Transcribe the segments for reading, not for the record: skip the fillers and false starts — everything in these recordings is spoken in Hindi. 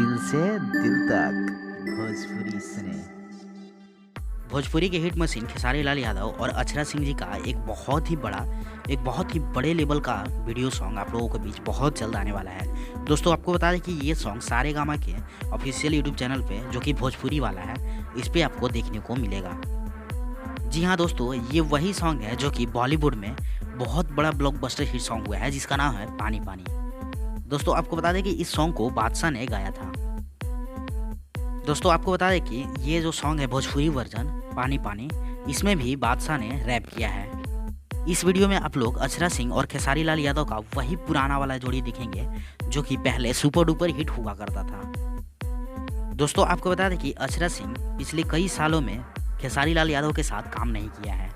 दिल से दिल तक भोजपुरी सुने। भोजपुरी के हिट मशीन खेसारी लाल यादव और अक्षरा सिंह जी का एक बहुत ही बड़े लेवल का वीडियो सॉन्ग आप लोगों के बीच बहुत जल्द आने वाला है। दोस्तों आपको बता दें कि ये सॉन्ग सारेगामा के ऑफिशियल यूट्यूब चैनल पे जो कि भोजपुरी वाला है इस पे आपको देखने को मिलेगा। जी हाँ दोस्तों, ये वही सॉन्ग है जो कि बॉलीवुड में बहुत बड़ा ब्लॉकबस्टर हिट सॉन्ग हुआ है जिसका नाम है पानी पानी। दोस्तों आपको बता दें कि इस सॉन्ग को बादशाह ने गाया था। दोस्तों आपको बता दें कि ये जो सॉन्ग है भोजपुरी वर्जन पानी पानी, इसमें भी बादशाह ने रैप किया है। इस वीडियो में आप लोग अक्षरा सिंह और खेसारी लाल यादव का वही पुराना वाला जोड़ी दिखेंगे जो कि पहले सुपर डुपर हिट हुआ करता था। दोस्तों आपको बता दें कि अक्षरा सिंह पिछले कई सालों में खेसारी लाल यादव के साथ काम नहीं किया है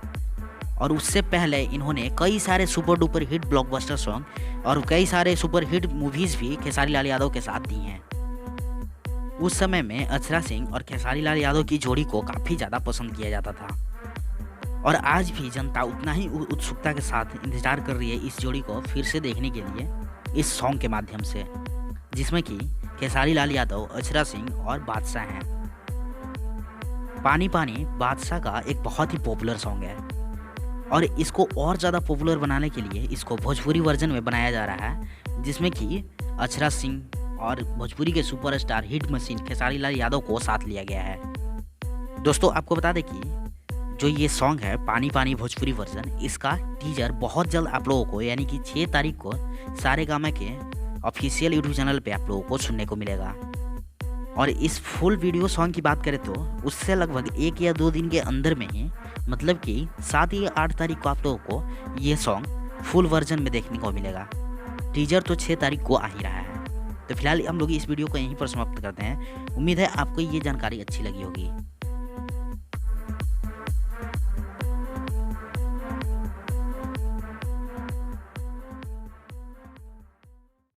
और उससे पहले इन्होंने कई सारे super duper hit blockbuster song और कई सारे सुपर हिट मूवीज़ भी खेसारी लाल यादव के साथ दी हैं। उस समय में अक्षरा सिंह और खेसारी लाल यादव की जोड़ी को काफ़ी ज़्यादा पसंद किया जाता था और आज भी जनता उतना ही उत्सुकता के साथ इंतजार कर रही है इस जोड़ी को फिर से देखने के लिए इस सॉन्ग के माध्यम से, जिसमें कि खेसारी लाल यादव, अक्षरा सिंह और बादशाह हैं। पानी पानी बादशाह का एक बहुत ही पॉपुलर सॉन्ग है और इसको और ज़्यादा पॉपुलर बनाने के लिए इसको भोजपुरी वर्जन में बनाया जा रहा है, जिसमें कि अक्षरा सिंह और भोजपुरी के superstar hit machine Khesari Lal Yadav को साथ लिया गया है। दोस्तों आपको बता दें कि जो ये सॉन्ग है पानी पानी भोजपुरी वर्जन, इसका टीजर बहुत जल्द आप लोगों को यानी कि 6 तारीख को सारेगामा के ऑफिशियल यूट्यूब चैनल पे आप लोगों को सुनने को मिलेगा। और इस फुल वीडियो सॉन्ग की बात करें तो उससे लगभग 1 या 2 दिन के अंदर में ही, मतलब कि 7 या 8 तारीख को आप लोगों को ये सॉन्ग फुल वर्जन में देखने को मिलेगा। टीजर तो 6 तारीख को आ ही रहा है। तो फिलहाल हम लोग इस वीडियो को यहीं पर समाप्त करते हैं। उम्मीद है आपको ये जानकारी अच्छी लगी होगी।